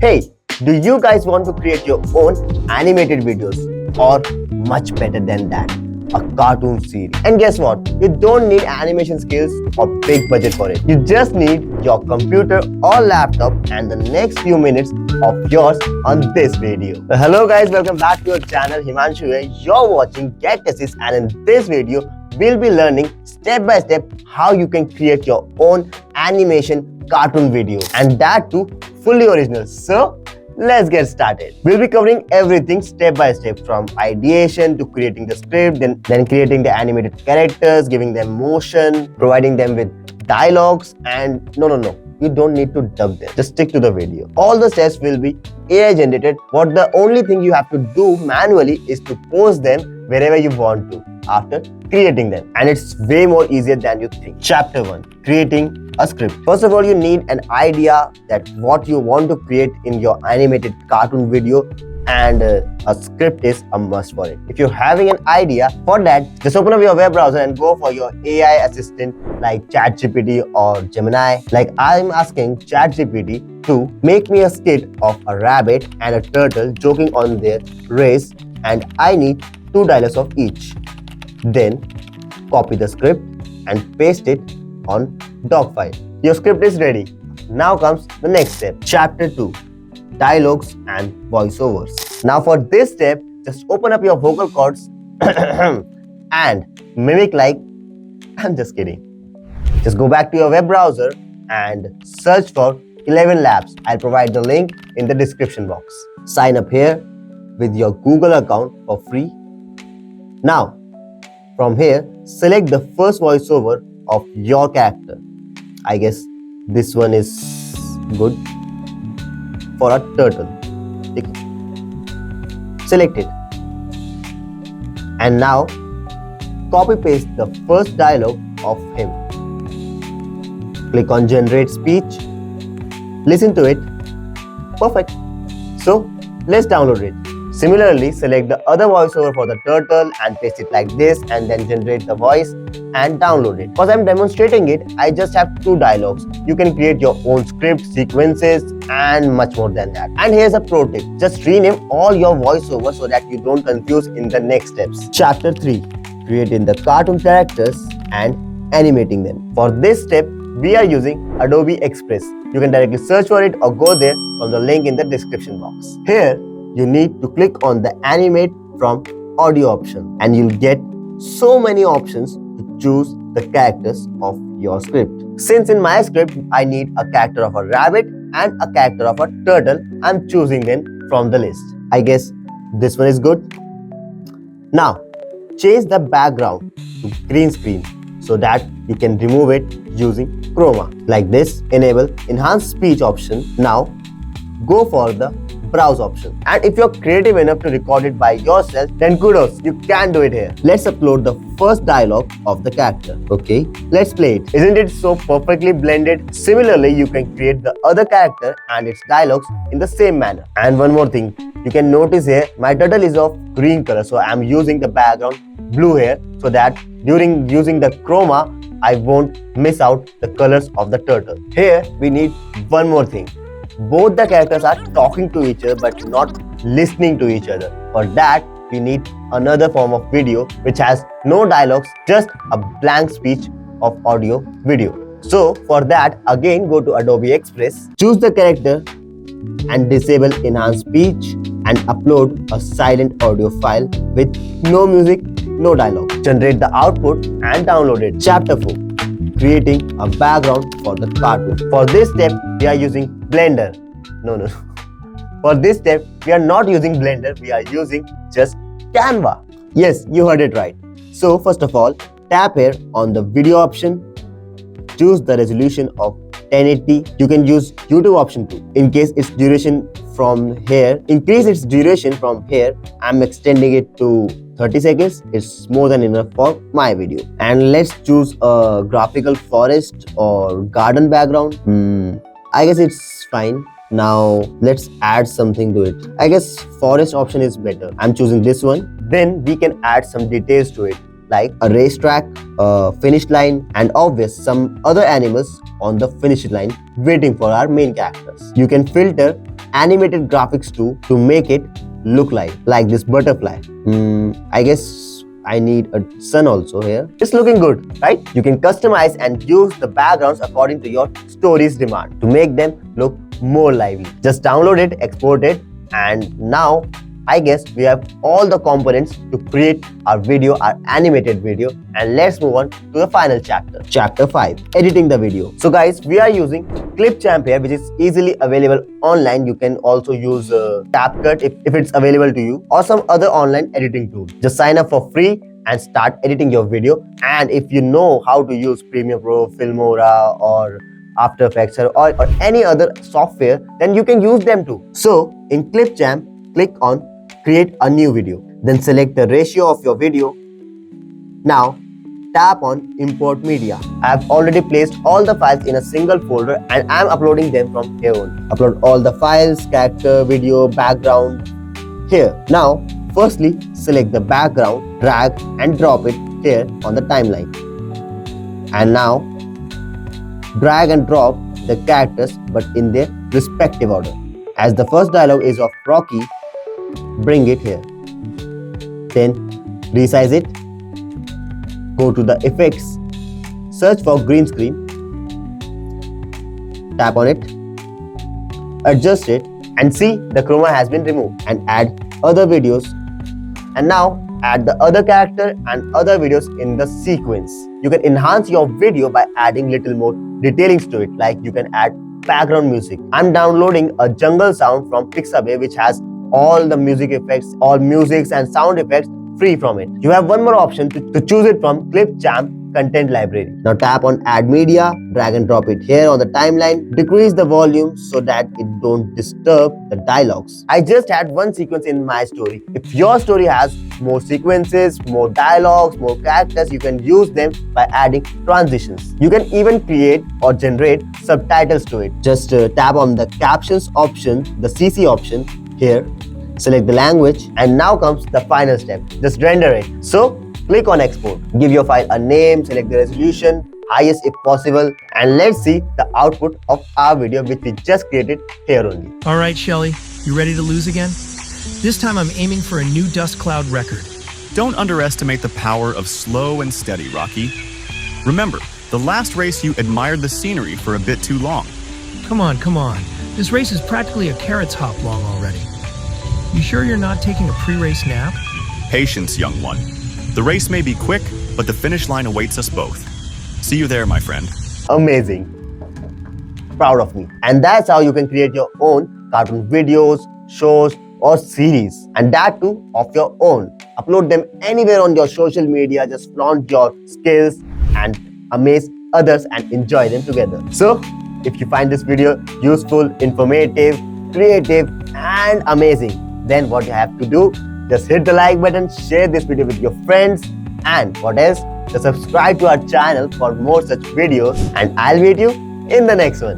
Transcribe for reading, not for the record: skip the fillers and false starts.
Hey, do you guys want to create your own animated videos or much better than that, a cartoon series? And guess what? You don't need animation skills or big budget for it. You just need your computer or laptop and the next few minutes of yours on this video. Hello guys, welcome back to your channel. Himanshu here. You're watching GetAssist, and in this video, we'll be learning step by step how you can create your own animation cartoon video, and that too fully original. So let's get started. We'll be covering everything step by step, from ideation to creating the script, then creating the animated characters, giving them motion, providing them with dialogues, and no. You don't need to dub them. Just stick to the video. All the steps will be AI generated. What the only thing you have to do manually is to post them wherever you want to after creating them. And it's way more easier than you think. Chapter 1. Creating a script. First of all, you need an idea that what you want to create in your animated cartoon video, and a script is a must for it. If you're having an idea for that, just open up your web browser and go for your AI assistant like ChatGPT or Gemini. Like I'm asking ChatGPT to make me a skit of a rabbit and a turtle joking on their race, and I need 2 dialogues of each. Then copy the script and paste it on doc file. Your script is ready. Now comes the next step. Chapter 2. Dialogues and voiceovers. Now for this step, just open up your vocal cords and mimic like, I'm just kidding. Just go back to your web browser and search for ElevenLabs. I'll provide the link in the description box. Sign up here with your Google account for free. Now, from here, select the first voiceover of your character. I guess this one is good. For a turtle. Select it. And now copy paste the first dialogue of him. Click on generate speech. Listen to it. Perfect. So let's download it. Similarly, select the other voiceover for the turtle and paste it like this, and then generate the voice and download it. Because I'm demonstrating it, I just have 2 dialogues. You can create your own script, sequences, and much more than that. And here's a pro tip. Just rename all your voiceovers so that you don't confuse in the next steps. Chapter 3. Creating the cartoon characters and animating them. For this step, we are using Adobe Express. You can directly search for it or go there from the link in the description box. Here, you need to click on the Animate from audio option, and you'll get so many options to choose the characters of your script. Since in my script, I need a character of a rabbit and a character of a turtle, I'm choosing them from the list. I guess this one is good. Now, change the background to green screen so that you can remove it using chroma. Like this, enable enhanced speech option. Now, go for the browse option. And if you're creative enough to record it by yourself, then kudos, you can do it here. Let's upload the first dialogue of the character. Okay, let's play it. Isn't it so perfectly blended? Similarly, you can create the other character and its dialogues in the same manner. And one more thing, you can notice here, my turtle is of green color, so I'm using the background blue here so that during using the chroma, I won't miss out the colors of the turtle. Here, we need one more thing. Both the characters are talking to each other but not listening to each other. For that, we need another form of video which has no dialogues, just a blank speech of audio video. So for that, again go to Adobe Express, choose the character and disable enhanced speech and upload a silent audio file with no music, no dialogue. Generate the output and download it. Chapter 4. Creating a background for the cartoon. For this step, we are using Blender. No. For this step, we are not using Blender, we are using just Canva. Yes, you heard it right. So first of all, tap here on the video option. Choose the resolution of 1080. You can use YouTube option too. In case its duration from here, increase its duration from here. I'm extending it to 30 seconds. It's more than enough for my video. And let's choose a graphical forest or garden background. I guess it's fine. Now let's add something to it. I guess forest option is better. I'm choosing this one. Then we can add some details to it, like a racetrack, a finish line, and obvious some other animals on the finish line waiting for our main characters. You can filter animated graphics too to make it look like this butterfly. I guess I need a sun also here. It's looking good, right? You can customize and use the backgrounds according to your story's demand to make them look more lively. Just download it, export it, and now I guess we have all the components to create our video, our animated video. And let's move on to the final chapter. Chapter 5, editing the video. So guys, we are using Clipchamp here, which is easily available online. You can also use CapCut if it's available to you, or some other online editing tool. Just sign up for free and start editing your video. And if you know how to use Premiere Pro, Filmora, or After Effects, or any other software, then you can use them too. So in Clipchamp, click on create a new video. Then select the ratio of your video. Now tap on import media. I have already placed all the files in a single folder and I am uploading them from here only. Upload all the files, character, video, background here. Now firstly select the background, drag and drop it here on the timeline. And now drag and drop the characters but in their respective order. As the first dialogue is of Rocky, bring it here. Then resize it. Go to the effects, search for green screen, tap on it, adjust it, and see the chroma has been removed. And add other videos. And now add the other character and other videos in the sequence. You can enhance your video by adding little more detailings to it, like you can add background music. I'm downloading a jungle sound from Pixabay which has all the music effects, all musics and sound effects free from it. You have one more option to choose it from Clipchamp content library. Now tap on add media, drag and drop it here on the timeline, decrease the volume so that it don't disturb the dialogues. I just had one sequence in my story. If your story has more sequences, more dialogues, more characters, you can use them by adding transitions. You can even create or generate subtitles to it. Just tap on the captions option, the CC option here, select the language, and now comes the final step. Just render it. So click on export. Give your file a name, select the resolution, highest if possible, and let's see the output of our video which we just created here only. All right, Shelly, you ready to lose again? This time I'm aiming for a new dust cloud record. Don't underestimate the power of slow and steady, Rocky. Remember, the last race you admired the scenery for a bit too long. Come on. This race is practically a carrot's hop long already. You sure you're not taking a pre-race nap? Patience, young one. The race may be quick, but the finish line awaits us both. See you there, my friend. Amazing. Proud of me. And that's how you can create your own cartoon videos, shows, or series. And that too of your own. Upload them anywhere on your social media. Just flaunt your skills and amaze others and enjoy them together. So, if you find this video useful, informative, creative, and amazing, then what you have to do, just hit the like button, share this video with your friends, and what else? Just subscribe to our channel for more such videos, and I'll meet you in the next one.